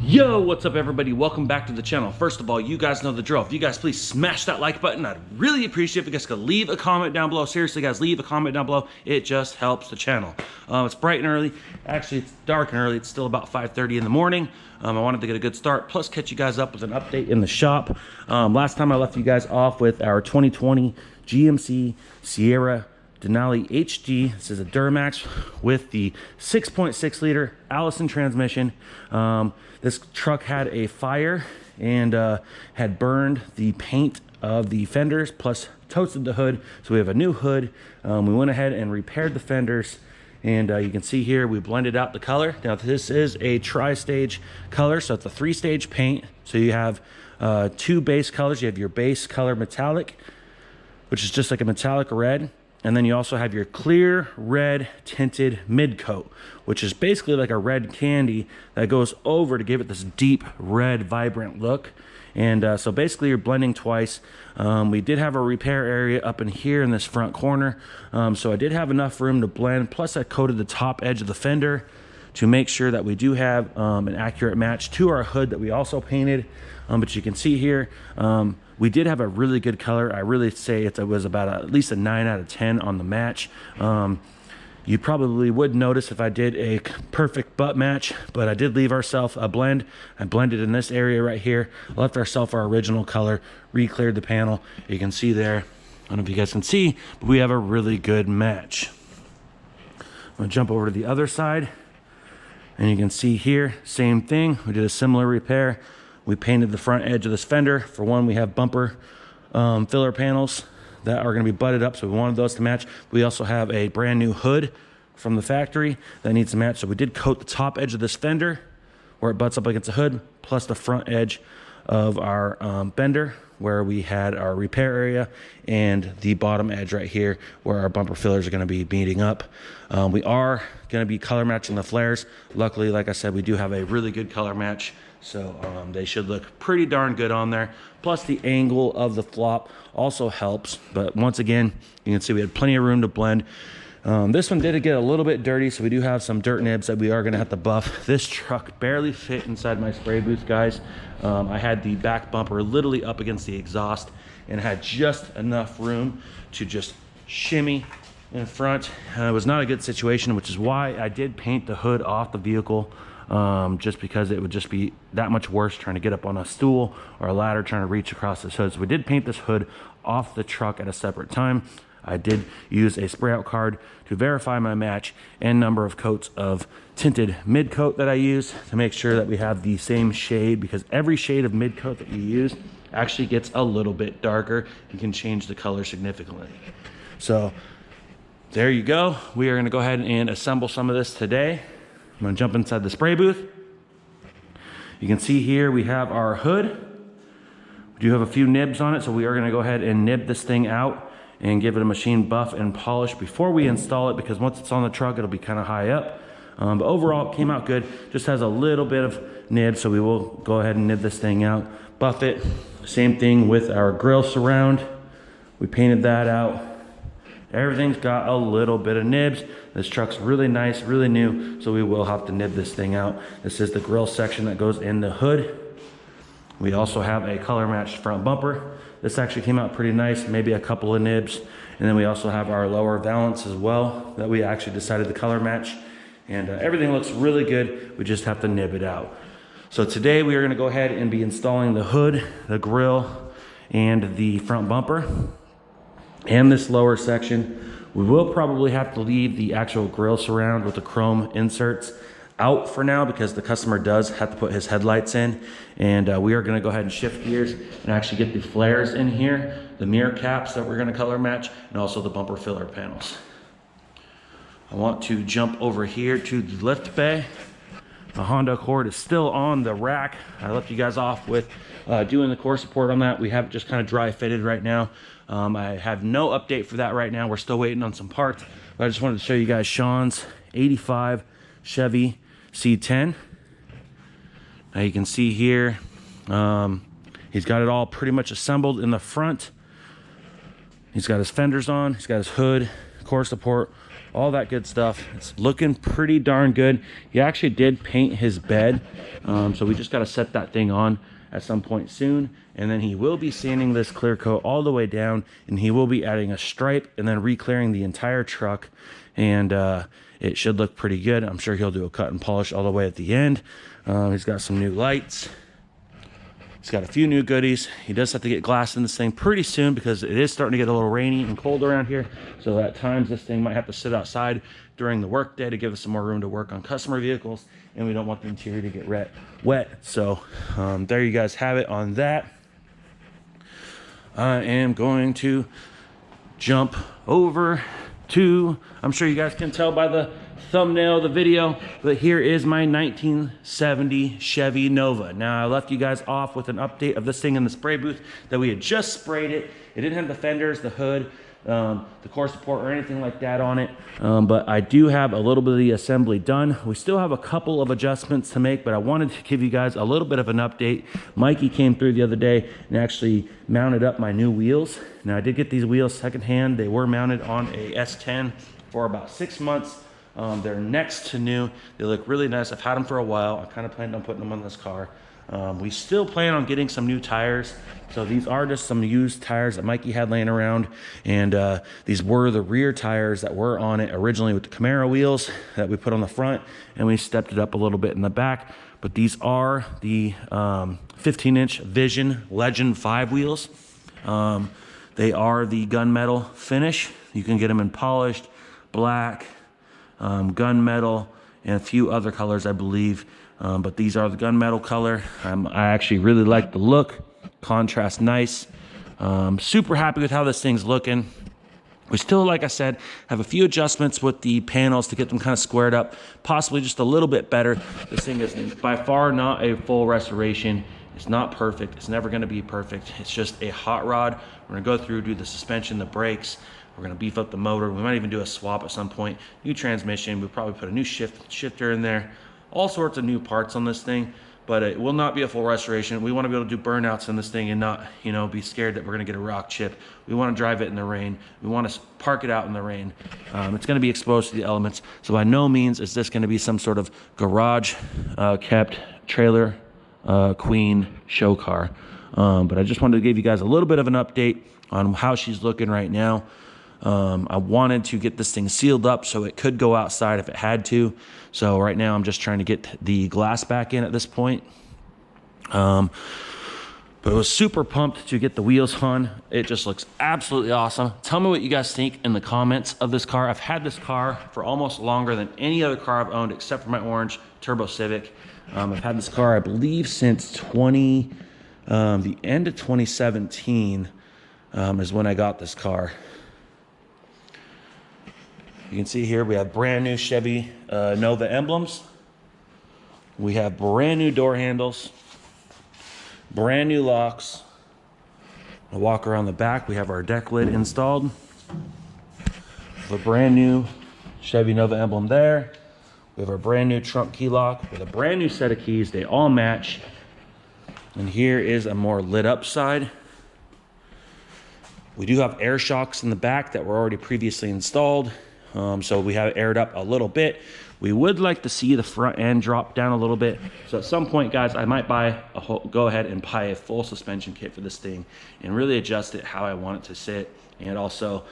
Yo, what's up everybody? Welcome back to the channel. First of all, you guys know the drill. If you guys please smash that like button, I'd really appreciate if you guys could leave a comment down below. Seriously guys, leave a comment down below. It just helps the channel. It's bright and early. Actually, it's dark and early. It's still about 5:30 in the morning. I wanted to get a good start, plus catch you guys up with an update in the shop. Last time I left you guys off with our 2020 GMC Sierra Denali HD. This is a Duramax with the 6.6 liter Allison transmission. This truck had a fire and had burned the paint of the fenders, plus toasted the hood. So we have a new hood. We went ahead and repaired the fenders, and you can see here we blended out the color. Now this is a tri-stage color, so it's a 3-stage paint. So you have two base colors. You have your base color metallic, which is just like a metallic red. And then you also have your clear red tinted mid coat, which is basically like a red candy that goes over to give it this deep red vibrant look. And so basically you're blending twice. We did have a repair area up in here in this front corner. So I did have enough room to blend. Plus I coated the top edge of the fender to make sure that we do have an accurate match to our hood that we also painted. But you can see here, we did have a really good color. I really say it was about at least a 9 out of 10 on the match. You probably would notice if I did a perfect butt match, but I did leave ourselves a blend. I blended in this area right here, left ourselves our original color, re-cleared the panel. You can see there, I don't know if you guys can see, but we have a really good match. I'm gonna jump over to the other side, and you can see here, same thing. We did a similar repair. We painted the front edge of this fender. For one, we have bumper filler panels that are going to be butted up, so we wanted those to match. We also have a brand new hood from the factory that needs to match. So we did coat the top edge of this fender where it butts up against the hood, plus the front edge of our bender where we had our repair area, and the bottom edge right here where our bumper fillers are going to be meeting up. We are going to be color matching the flares. Luckily, like I said, we do have a really good color match. So they should look pretty darn good on there. Plus the angle of the flop also helps. But once again, you can see we had plenty of room to blend. This one did get a little bit dirty, so we do have some dirt nibs that we are going to have to buff. This truck barely fit inside my spray booth, guys. I had the back bumper literally up against the exhaust and had just enough room to just shimmy in front. It was not a good situation, which is why I did paint the hood off the vehicle. Just because it would just be that much worse trying to get up on a stool or a ladder trying to reach across this hood. So we did paint this hood off the truck at a separate time. I did use a spray out card to verify my match and number of coats of tinted mid coat that I use to make sure that we have the same shade, because every shade of mid coat that you use actually gets a little bit darker. You can change the color significantly. So there you go. We are going to go ahead and assemble some of this today. I'm going to jump inside the spray booth. You can see here we have our hood. We do have a few nibs on it, so we are going to go ahead and nib this thing out and give it a machine buff and polish before we install it, because once it's on the truck, it'll be kind of high up. But overall, it came out good. Just has a little bit of nib, so we will go ahead and nib this thing out, buff it. Same thing with our grill surround. We painted that out. Everything's got a little bit of nibs. This truck's really nice, really new, so we will have to nib this thing out. This is the grill section that goes in the hood. We also have a color matched front bumper. This actually came out pretty nice, maybe a couple of nibs. And then we also have our lower valance as well that we actually decided to color match. And everything looks really good. We just have to nib it out. So today we are gonna go ahead and be installing the hood, the grill, and the front bumper, and this lower section. We will probably have to leave the actual grill surround with the chrome inserts out for now, because the customer does have to put his headlights in. And we are going to go ahead and shift gears and actually get the flares in here, the mirror caps that we're going to color match, and also the bumper filler panels. I want to jump over here to the lift bay. The Honda Accord is still on the rack. I left you guys off with doing the core support on that. We have it just kind of dry fitted right now. I have no update for that right now. We're still waiting on some parts, but I just wanted to show you guys Sean's 85 Chevy C10. Now you can see here, he's got it all pretty much assembled in the front. He's got his fenders on, he's got his hood, core support, all that good stuff. It's looking pretty darn good. He actually did paint his bed, so we just got to set that thing on at some point soon, and then he will be sanding this clear coat all the way down, and he will be adding a stripe and then re-clearing the entire truck, and it should look pretty good. I'm sure he'll do a cut and polish all the way at the end. He's got some new lights. He's got a few new goodies. He does have to get glass in this thing pretty soon because it is starting to get a little rainy and cold around here. So at times this thing might have to sit outside during the work day to give us some more room to work on customer vehicles, and we don't want the interior to get wet. So there you guys have it on that. I am going to jump over to, I'm sure you guys can tell by the thumbnail of the video, but here is my 1970 Chevy Nova. Now I left you guys off with an update of this thing in the spray booth that we had just sprayed it. It didn't have the fenders, the hood, the core support or anything like that on it, but I do have a little bit of the assembly done. We still have a couple of adjustments to make, but I wanted to give you guys a little bit of an update. Mikey came through the other day and actually mounted up my new wheels. Now I did get these wheels secondhand. They were mounted on a S10 for about 6 months. They're next to new. They look really nice. I've had them for a while. I kind of planned on putting them on this car. We still plan on getting some new tires. So these are just some used tires that Mikey had laying around. And these were the rear tires that were on it originally with the Camaro wheels that we put on the front. And we stepped it up a little bit in the back. But these are the 15-inch Vision Legend 5 wheels. They are the gunmetal finish. You can get them in polished, black, gunmetal, and a few other colors, I believe. But these are the gunmetal color. I actually really like the look. Contrast nice. Super happy with how this thing's looking. We still, like I said, have a few adjustments with the panels to get them kind of squared up, possibly just a little bit better. This thing is by far not a full restoration. It's not perfect. It's never going to be perfect. It's just a hot rod. We're going to go through, do the suspension, the brakes. We're going to beef up the motor. We might even do a swap at some point. New transmission. We'll probably put a new shifter in there. All sorts of new parts on this thing, but it will not be a full restoration. We want to be able to do burnouts in this thing and not, you know, be scared that we're going to get a rock chip. We want to drive it in the rain. We want to park it out in the rain. It's going to be exposed to the elements. So by no means is this going to be some sort of garage kept trailer queen show car. But I just wanted to give you guys a little bit of an update on how she's looking right now. I wanted to get this thing sealed up so it could go outside if it had to. So right now I'm just trying to get the glass back in at this point. But I was super pumped to get the wheels on. It just looks absolutely awesome. Tell me what you guys think in the comments of this car. I've had this car for almost longer than any other car I've owned except for my orange Turbo Civic. I've had this car, I believe, since the end of 2017 is when I got this car. You can see here we have brand new Chevy Nova emblems. We have brand new door handles, brand new locks. I'll walk around the back. We have our deck lid installed. We have a brand new Chevy Nova emblem there. We have our brand new trunk key lock with a brand new set of keys. They all match. And here is a more lit up side. We do have air shocks in the back that were already previously installed. So we have it aired up a little bit. We would like to see the front end drop down a little bit. So at some point, guys, I might go ahead and buy a full suspension kit for this thing and really adjust it how I want it to sit. And also,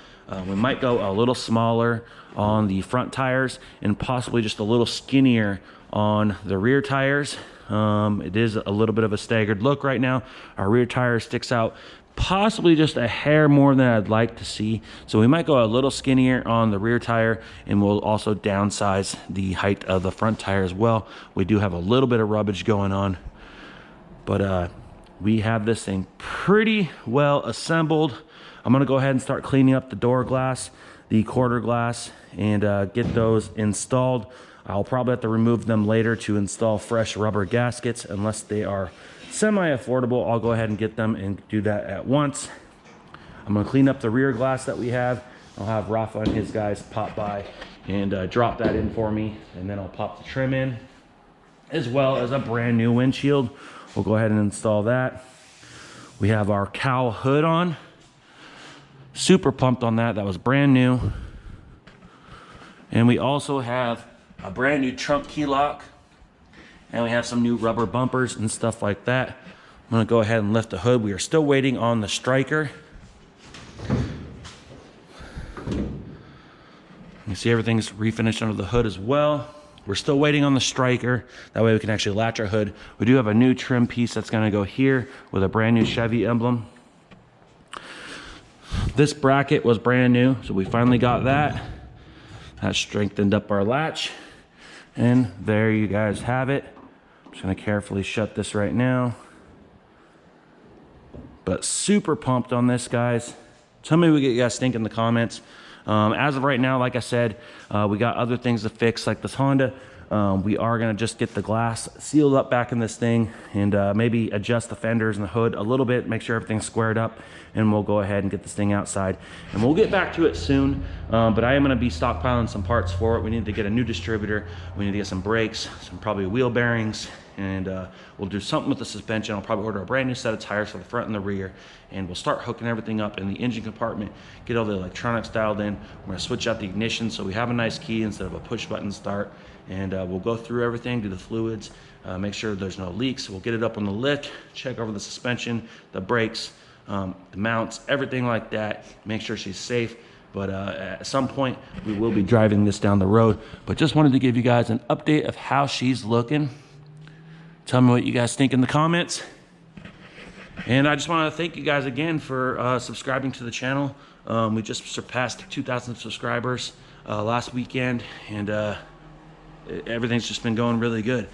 we might go a little smaller on the front tires and possibly just a little skinnier on the rear tires. It is a little bit of a staggered look right now. Our rear tire sticks out possibly just a hair more than I'd like to see. So we might go a little skinnier on the rear tire, and we'll also downsize the height of the front tire as well. We do have a little bit of rubbish going on, but we have this thing pretty well assembled. I'm gonna go ahead and start cleaning up the door glass, the quarter glass, and get those installed. I'll probably have to remove them later to install fresh rubber gaskets unless they are semi-affordable. I'll go ahead and get them and do that at once. I'm gonna clean up the rear glass that we have. I'll have Rafa and his guys pop by and drop that in for me, and then I'll pop the trim in, as well as a brand new windshield. We'll go ahead and install that. We have our cowl hood on. Super pumped on that. That was brand new. And we also have a brand new trunk key lock, and we have some new rubber bumpers and stuff like that. I'm gonna go ahead and lift the hood. We are still waiting on the striker. You see everything's refinished under the hood as well. We're still waiting on the striker. That way we can actually latch our hood. We do have a new trim piece that's gonna go here with a brand new Chevy emblem. This bracket was brand new, so we finally got that. That strengthened up our latch. And there you guys have it. I'm just gonna carefully shut this right now. But super pumped on this, guys. Tell me what you guys think in the comments. As of right now, like I said, we got other things to fix, like this Honda. We are gonna just get the glass sealed up back in this thing and maybe adjust the fenders and the hood a little bit, make sure everything's squared up, and we'll go ahead and get this thing outside. And we'll get back to it soon, but I am gonna be stockpiling some parts for it. We need to get a new distributor. We need to get some brakes, some probably wheel bearings, and we'll do something with the suspension. I'll probably order a brand new set of tires for the front and the rear, and we'll start hooking everything up in the engine compartment, get all the electronics dialed in. We're gonna switch out the ignition so we have a nice key instead of a push button start, and we'll go through everything, do the fluids, make sure there's no leaks. We'll get it up on the lift, check over the suspension, the brakes, the mounts, everything like that, make sure she's safe. But at some point we will be driving this down the road, but just wanted to give you guys an update of how she's looking. Tell me what you guys think in the comments. And I just want to thank you guys again for subscribing to the channel. We just surpassed 2,000 subscribers last weekend, and everything's just been going really good.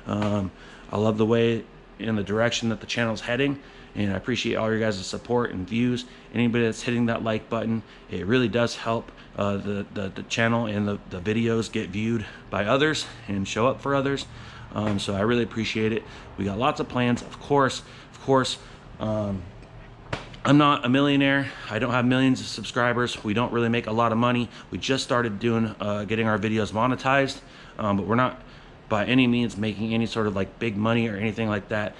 I love the way and the direction that the channel's heading, and I appreciate all your guys' support and views. Anybody that's hitting that like button, it really does help the channel and the videos get viewed by others and show up for others. So I really appreciate it. We got lots of plans, of course. I'm not a millionaire. I don't have millions of subscribers. We don't really make a lot of money. We just started doing getting our videos monetized, but we're not by any means making any sort of like big money or anything like that.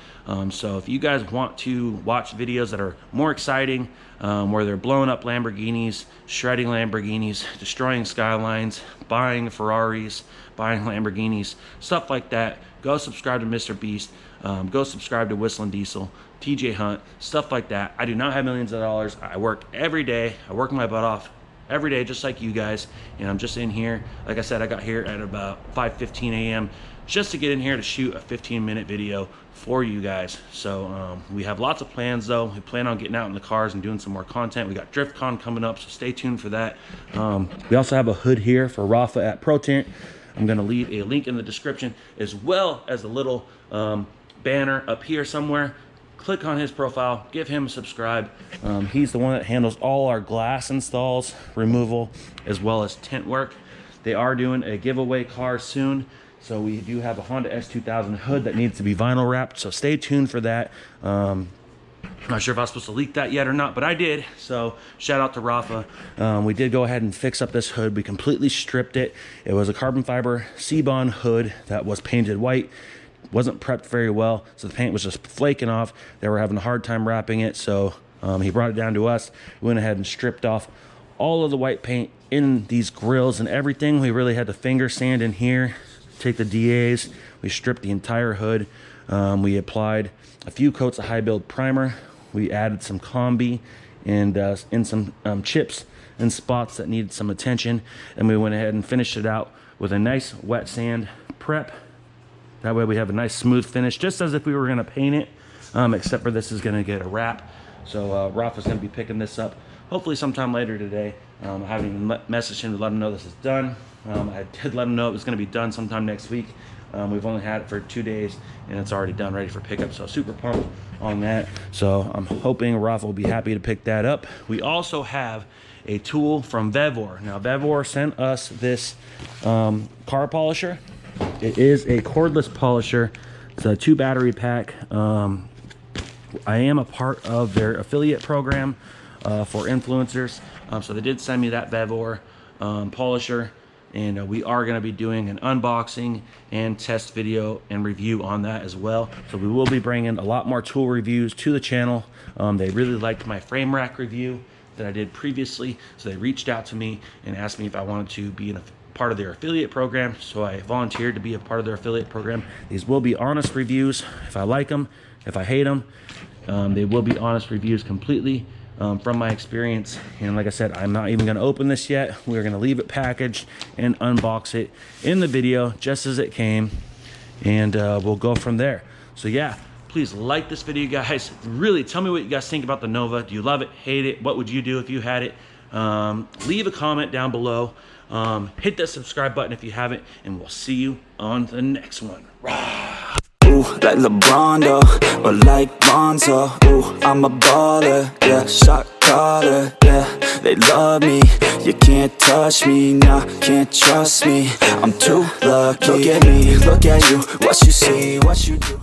So if you guys want to watch videos that are more exciting, where they're blowing up Lamborghinis, shredding Lamborghinis, destroying Skylines, buying Ferraris, buying Lamborghinis, stuff like that, go subscribe to Mr. Beast, go subscribe to Whistling Diesel, TJ Hunt, stuff like that. I do not have millions of dollars. I work every day. I work my butt off every day, just like you guys, and I'm just in here. Like I said, I got here at about 5:15 a.m. just to get in here to shoot a 15-minute video for you guys. So we have lots of plans though. We plan on getting out in the cars and doing some more content. We got DriftCon coming up, so stay tuned for that. We also have a hood here for Rafa at Pro Tint. I'm gonna leave a link in the description, as well as a little banner up here somewhere. Click on his profile, give him a subscribe. He's the one that handles all our glass installs, removal, as well as tint work. They are doing a giveaway car soon, so we do have a Honda S2000 hood that needs to be vinyl wrapped, so stay tuned for that. I'm not sure if I was supposed to leak that yet or not, but I did, so shout out to Rafa. We did go ahead and fix up this hood. We completely stripped it. It was a carbon fiber C-bond hood that was painted white. Wasn't prepped very well, so the paint was just flaking off. They were having a hard time wrapping it, so he brought it down to us. We went ahead and stripped off all of the white paint in these grills and everything. We really had to finger sand in here, take the DAs. We stripped the entire hood. We applied a few coats of high build primer. We added some combi and in some chips and spots that needed some attention, and we went ahead and finished it out with a nice wet sand prep. That way we have a nice smooth finish, just as if we were gonna paint it, except for this is gonna get a wrap. So Rafa's gonna be picking this up hopefully sometime later today. I haven't even messaged him to let him know this is done. I did let him know it was gonna be done sometime next week. We've only had it for 2 days and it's already done, ready for pickup. So super pumped on that. So I'm hoping Rafa will be happy to pick that up. We also have a tool from Vevor. Now Vevor sent us this car polisher. It is a cordless polisher. It's a 2 battery pack. I am a part of their affiliate program for influencers. So they did send me that Vevor polisher, and we are going to be doing an unboxing and test video and review on that as well. So we will be bringing a lot more tool reviews to the channel. They really liked my frame rack review that I did previously, so they reached out to me and asked me if I wanted to be part of their affiliate program, so I volunteered to be a part of their affiliate program. These will be honest reviews. If I like them, if I hate them, they will be honest reviews completely from my experience. And like I said, I'm not even going to open this yet. We're going to leave it packaged and unbox it in the video just as it came, and we'll go from there. So yeah, please like this video, guys. Really tell me what you guys think about the Nova. Do you love it, hate it? What would you do if you had it? Leave a comment down below. Hit that subscribe button if you haven't, and we'll see you on the next one. Rah! Ooh, like LeBron though, or like Lonzo. Ooh, I'm a baller, yeah, shot caller, yeah. They love me, you can't touch me, nah, can't trust me. I'm too lucky. Look at me, look at you, what you see, what you do.